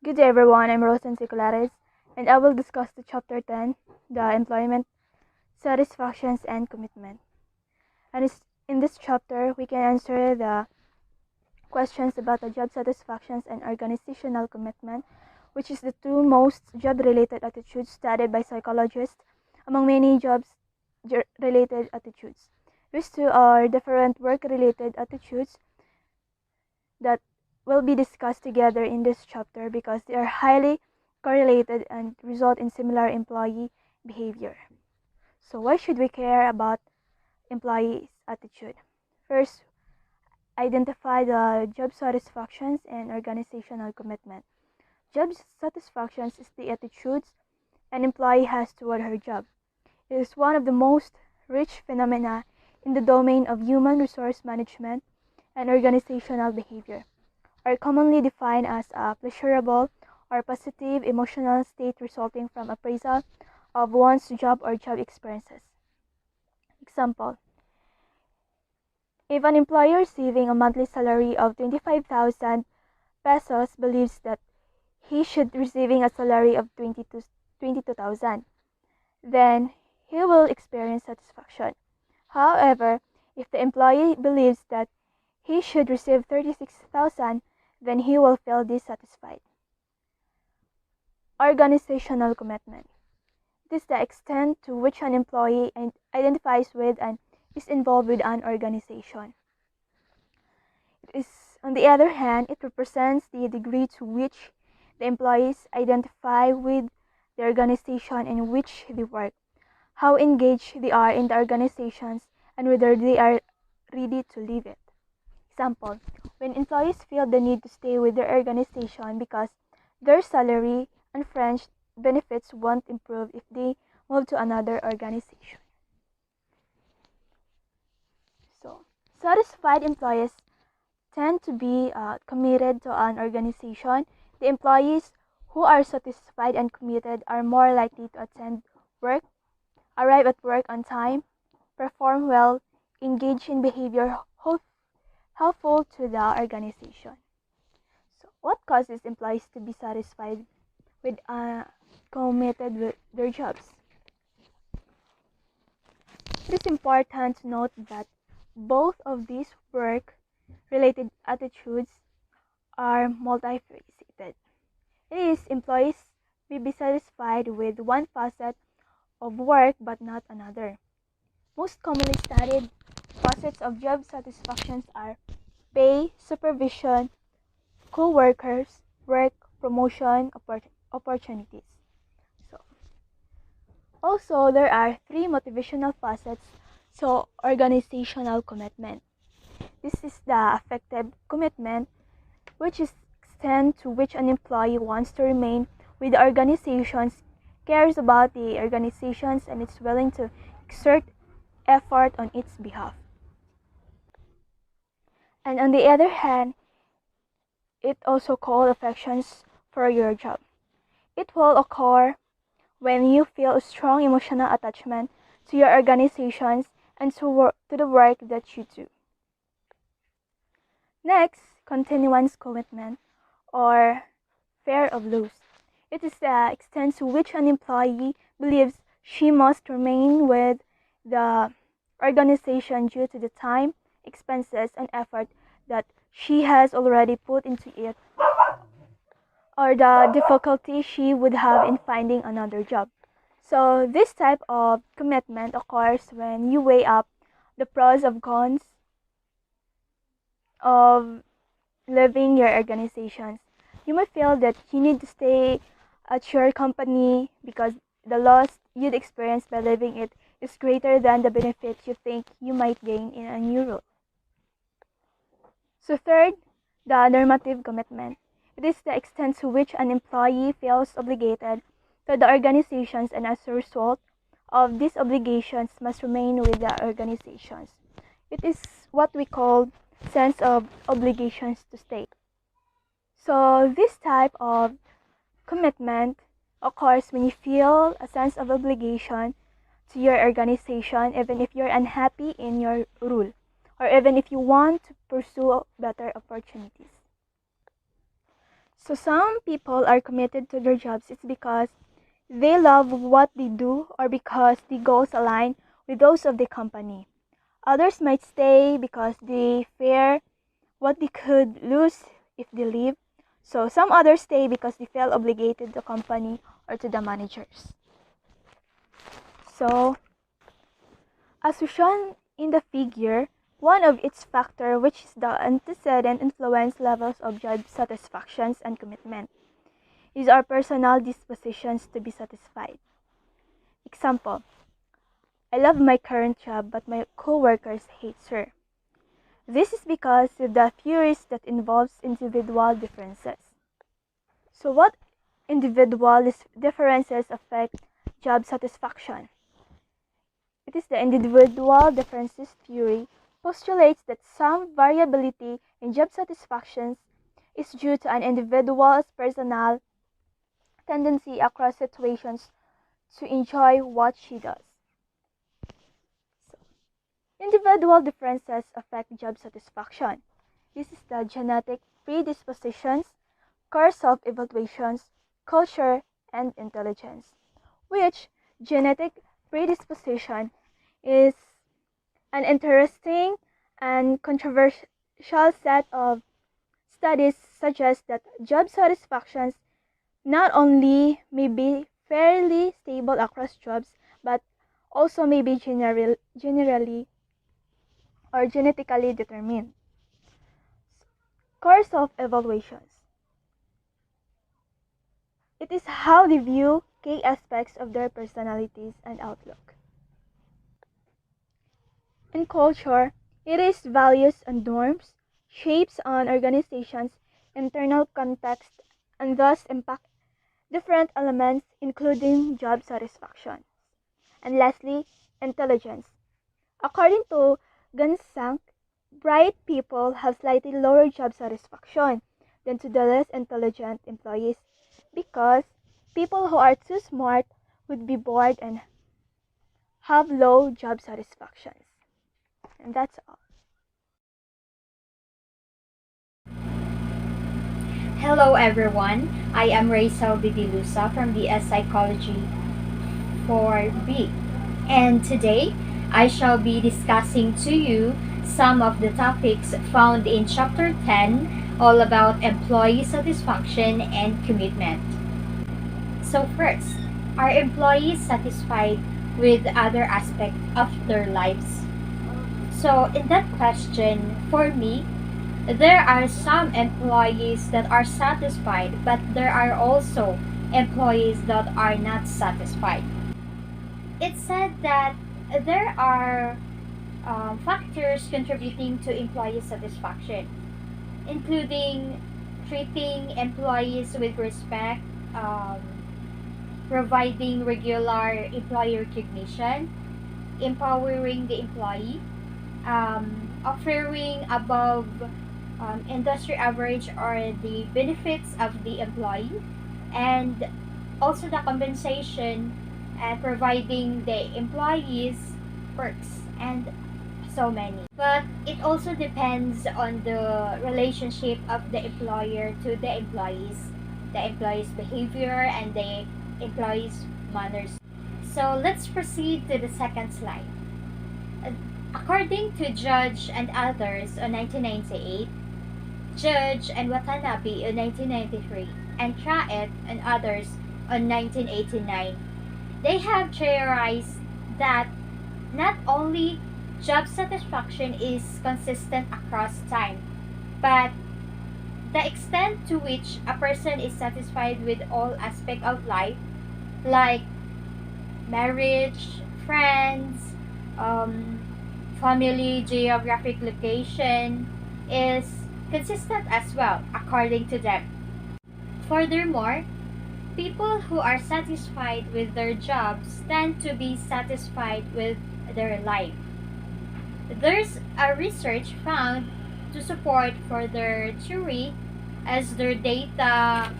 Good day everyone, I'm Rosen Seculares, and I will discuss the Chapter 10, the Employment, Satisfactions and Commitment. And in this chapter, we can answer the questions about the job satisfactions and organizational commitment, which is the two most job-related attitudes studied by psychologists among many jobs-related attitudes. These two are different work-related attitudes that will be discussed together in this chapter because they are highly correlated and result in similar employee behavior. So why should we care about employees' attitude? First, identify the job satisfactions and organizational commitment. Job satisfactions is the attitudes an employee has toward her job. It is one of the most rich phenomena in the domain of human resource management and organizational behavior, are commonly defined as a pleasurable or positive emotional state resulting from appraisal of one's job or job experiences. Example: if an employer receiving a monthly salary of 25,000 pesos believes that he should receiving a salary of 22,000, then he will experience satisfaction. However, if the employee believes that he should receive 36,000, then he will feel dissatisfied. Organizational commitment. It is the extent to which an employee identifies with and is involved with an organization. On the other hand, it represents the degree to which the employees identify with the organization in which they work, how engaged they are in the organizations, and whether they are ready to leave it. Example: when employees feel the need to stay with their organization because their salary and fringe benefits won't improve if they move to another organization. So, satisfied employees tend to be committed to an organization. The employees who are satisfied and committed are more likely to attend work, arrive at work on time, perform well, engage in behavior helpful to the organization. So, what causes employees to be satisfied with committed with their jobs? It is important to note that both of these work-related attitudes are multifaceted. It is, employees may be satisfied with one facet of work but not another. Most commonly studied facets of job satisfactions are pay, supervision, co-workers, work, promotion, opportunities. Also, there are three motivational facets to organizational commitment. This is the affective commitment, which is the extent to which an employee wants to remain with the organizations, cares about the organizations, and is willing to exert effort on its behalf. And on the other hand, it also called affections for your job. It will occur when you feel a strong emotional attachment to your organizations and to the work that you do. Next, continuance commitment or fear of loss. It is the extent to which an employee believes she must remain with the organization due to the time, expenses, and effort that she has already put into it, or the difficulty she would have in finding another job. So this type of commitment occurs when you weigh up the pros and cons of leaving your organizations. You may feel that you need to stay at your company because the loss you'd experience by leaving it is greater than the benefit you think you might gain in a new role. So third, the normative commitment. It is the extent to which an employee feels obligated to the organizations and as a result of these obligations must remain with the organizations. It is what we call sense of obligations to stay. So this type of commitment occurs when you feel a sense of obligation to your organization even if you're unhappy in your role or even if you want to pursue better opportunities. So some people are committed to their jobs. It's because they love what they do or because the goals align with those of the company. Others might stay because they fear what they could lose if they leave. So some others stay because they feel obligated to the company or to the managers. So as we shown in the figure, one of its factor, which is the antecedent influence levels of job satisfactions and commitment, is our personal dispositions to be satisfied. Example, I love my current job but my co-workers hate her. This is because of the theories that involves individual differences. So what individual differences affect job satisfaction? It is the individual differences theory postulates that some variability in job satisfactions is due to an individual's personal tendency across situations to enjoy what she does. So, individual differences affect job satisfaction. This is the genetic predispositions, course of evaluations, culture, and intelligence, which genetic predisposition is an interesting and controversial set of studies suggest that job satisfactions not only may be fairly stable across jobs, but also may be generally or genetically determined. Course of evaluations. It is how they view key aspects of their personalities and outlook. In culture, it is values and norms, shapes on organizations' internal context, and thus impact different elements including job satisfaction. And lastly, intelligence. According to Gansank, bright people have slightly lower job satisfaction than to the less intelligent employees because people who are too smart would be bored and have low job satisfactions. And that's all. Hello everyone, I am Rachel Bidilusa from the Psychology 4B, and today I shall be discussing to you some of the topics found in Chapter 10, all about employee satisfaction and commitment. So first, are employees satisfied with other aspects of their lives? So in that question, for me, there are some employees that are satisfied, but there are also employees that are not satisfied. It said that there are factors contributing to employee satisfaction, including treating employees with respect, um, providing regular employee recognition, empowering the employee, offering above industry average or the benefits of the employee, and also the compensation and providing the employees perks and so many. But it also depends on the relationship of the employer to the employees behavior and the employees manners. So let's proceed to the second slide. According to Judge and others on 1998, Judge and Watanabe in 1993, and Traet and others on 1989, they have theorized that not only job satisfaction is consistent across time, but the extent to which a person is satisfied with all aspects of life, like marriage, friends, um, family, geographic location, is consistent as well, according to them. Furthermore, people who are satisfied with their jobs tend to be satisfied with their life. There's a research found to support further theory, as their data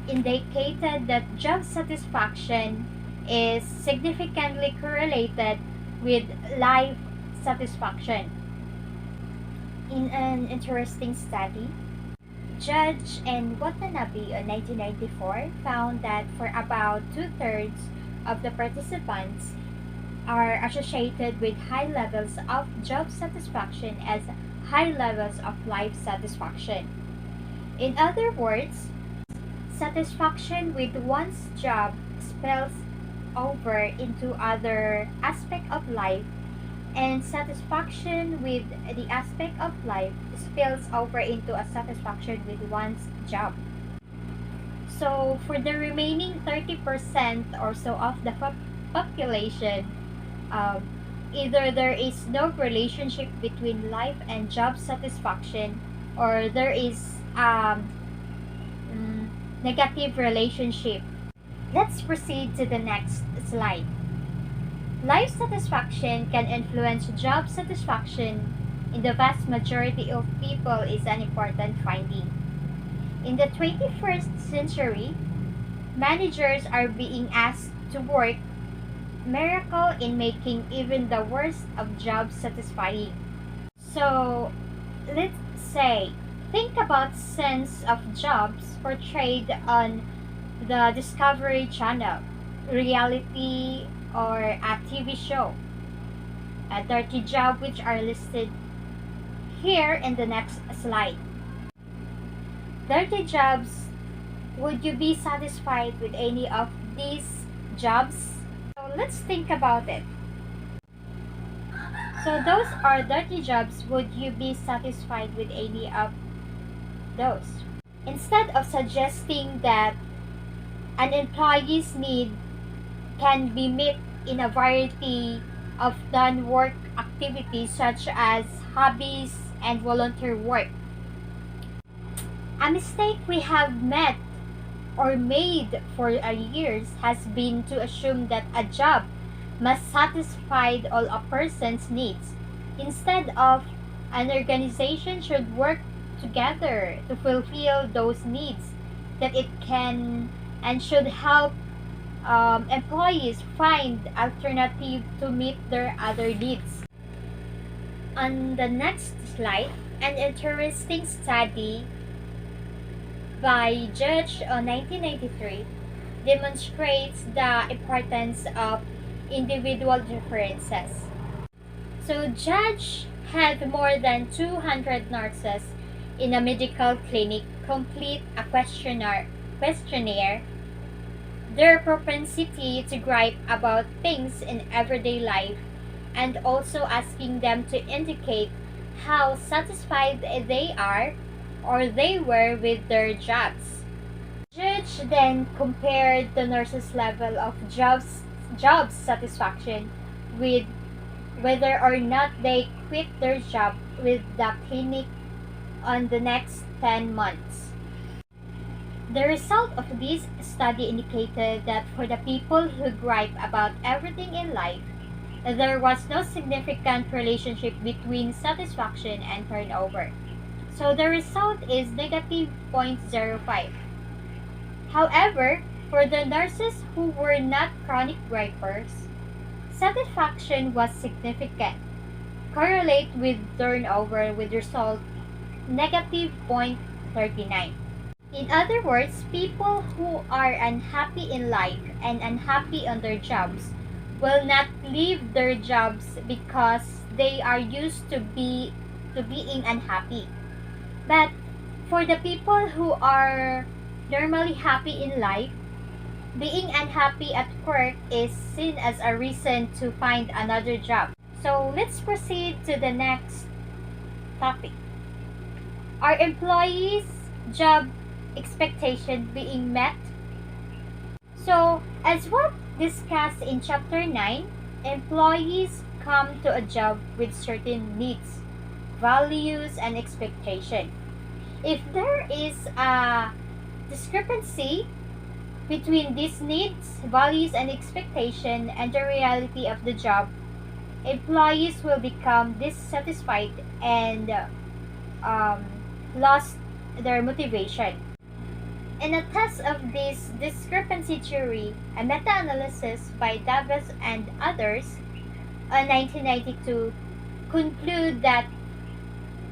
indicated that job satisfaction is significantly correlated with life satisfaction. In an interesting study, Judge and Watanabe in 1994 found that for about two-thirds of the participants are associated with high levels of job satisfaction as high levels of life satisfaction. In other words, satisfaction with one's job spills over into other aspect of life, and satisfaction with the aspect of life spills over into a satisfaction with one's job. So for the remaining 30% or so of the population, um, either there is no relationship between life and job satisfaction, or there is negative relationship. Let's proceed to the next slide. Life satisfaction can influence job satisfaction in the vast majority of people is an important finding. In the 21st century, managers are being asked to work miracle in making even the worst of jobs satisfying. So, let's say, think about sense of jobs portrayed on the Discovery Channel, reality, or a TV show. A dirty job which are listed here in the next slide. Dirty jobs, would you be satisfied with any of these jobs? So let's think about it. So those are dirty jobs, would you be satisfied with any of those? Instead of suggesting that an employee's need can be met in a variety of non-work activities such as hobbies and volunteer work. A mistake we have met or made for years has been to assume that a job must satisfy all a person's needs. Instead of, an organization should work together to fulfill those needs that it can, and should help employees find alternative to meet their other needs. On the next slide, an interesting study by Judge in 1993 demonstrates the importance of individual differences. So Judge had more than 200 nurses in a medical clinic complete a questionnaire, their propensity to gripe about things in everyday life, and also asking them to indicate how satisfied they are or they were with their jobs. Judge then compared the nurses' level of job satisfaction with whether or not they quit their job with the clinic on the next 10 months. The result of this study indicated that for the people who gripe about everything in life, there was no significant relationship between satisfaction and turnover. So the result is negative 0.05. However, for the nurses who were not chronic gripers, satisfaction was significant, correlate with turnover with result negative 0.39. In other words, people who are unhappy in life and unhappy on their jobs will not leave their jobs because they are used to being unhappy. But for the people who are normally happy in life, being unhappy at work is seen as a reason to find another job. So let's proceed to the next topic. Are employees' job expectation being met? So, as what discussed in chapter 9, employees come to a job with certain needs, values, and expectation. If there is a discrepancy between these needs, values, and expectation and the reality of the job, employees will become dissatisfied and um, lost their motivation. In a test of this discrepancy theory, a meta-analysis by Davis and others in 1992 conclude that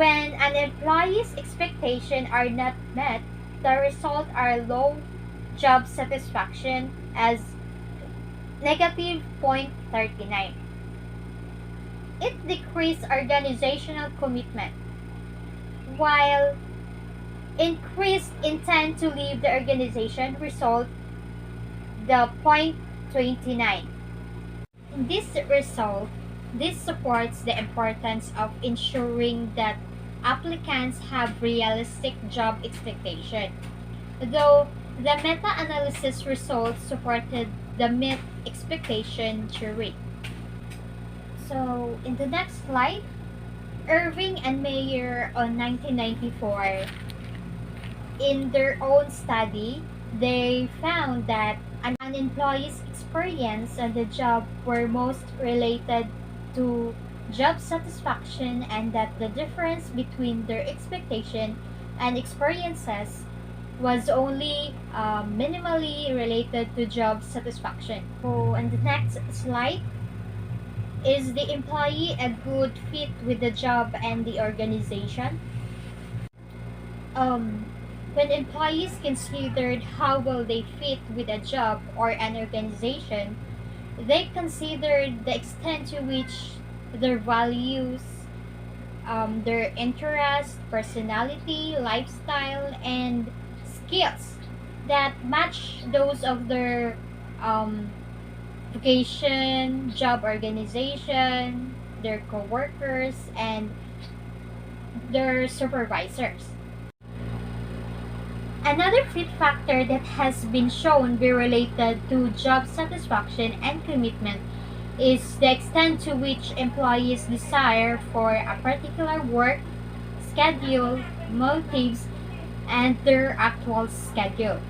When an employee's expectations are not met, the result are low job satisfaction as negative 0.39. It decreased organizational commitment, while increased intent to leave the organization result the 0.29. This supports the importance of ensuring that applicants have realistic job expectation, though the meta-analysis results supported the meet expectation theory. So, in the next slide, Irving and Mayer on 1994, in their own study, they found that an employee's experience on the job were most related to job satisfaction, and that the difference between their expectation and experiences was only minimally related to job satisfaction. So, on the next slide, is the employee a good fit with the job and the organization? Um, when employees considered how well they fit with a job or an organization, they considered the extent to which their values, their interests, personality, lifestyle, and skills that match those of their um, vocation, job organization, their coworkers, and their supervisors. Another fit factor that has been shown be related to job satisfaction and commitment is the extent to which employees desire for a particular work, schedule, motives, and their actual schedule.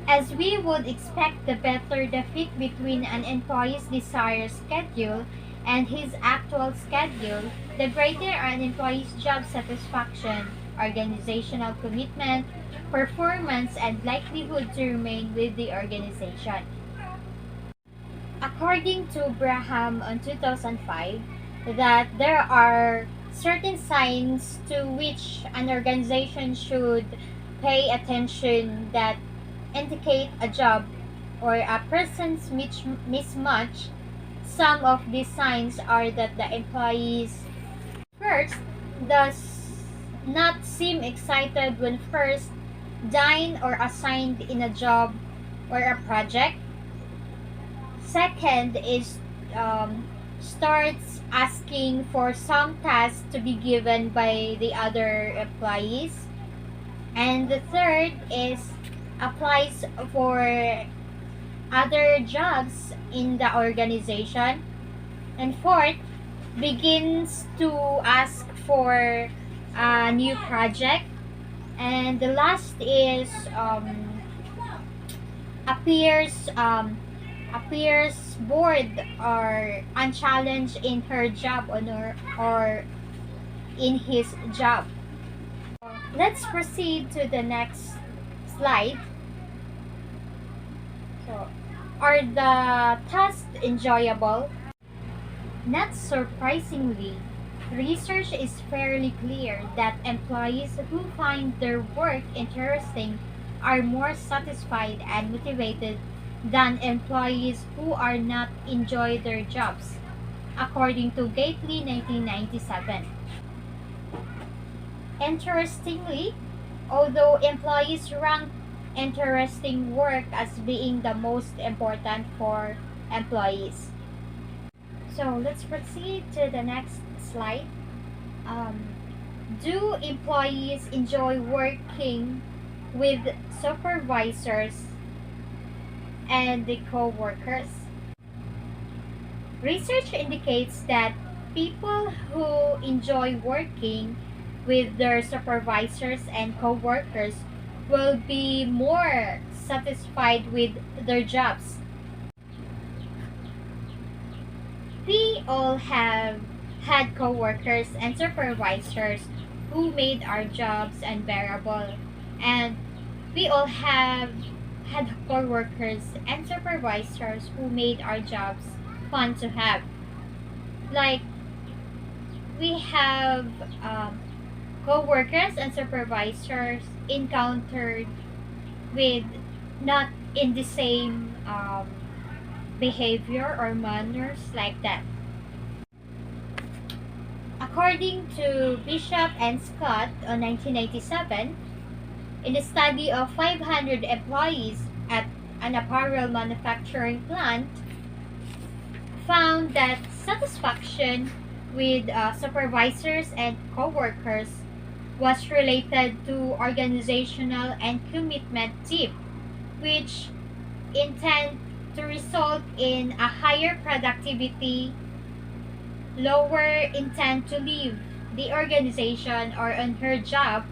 As we would expect, the better the fit between an employee's desired schedule and his actual schedule, the greater an employee's job satisfaction, organizational commitment, performance, and likelihood to remain with the organization. According to Braham on 2005, that there are certain signs to which an organization should pay attention that indicate a job or a person's mismatch. Some of these signs are that the employees first does not seem excited when first joined or assigned in a job or a project. Second is starts asking for some tasks to be given by the other employees. And the third is applies for other jobs in the organization. And fourth, begins to ask for a new project. And the last is appears appears bored or unchallenged in her job or in his job. Let's proceed to the next slide. So, are the tasks enjoyable? Not surprisingly, research is fairly clear that employees who find their work interesting are more satisfied and motivated than employees who are not enjoy their jobs, according to Gately 1997. Interestingly, although employees rank interesting work as being the most important for employees. So let's proceed to the next slide. Um, do employees enjoy working with supervisors and the co-workers? Research indicates that people who enjoy working with their supervisors and co-workers will be more satisfied with their jobs. We all have had co-workers and supervisors who made our jobs unbearable, and we all have had co-workers and supervisors who made our jobs fun to have. Like we have co-workers and supervisors encountered with not in the same behavior or manners like that. According to Bishop and Scott on 1997, in a study of 500 employees at an apparel manufacturing plant, found that satisfaction with supervisors and co-workers was related to organizational and commitment tip, which intend to result in a higher productivity, lower intent to leave the organization or on her job,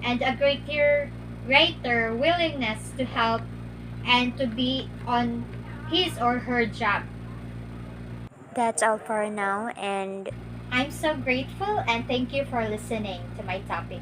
and a greater willingness to help and to be on his or her job. That's all for now, and I'm so grateful and thank you for listening to my topic.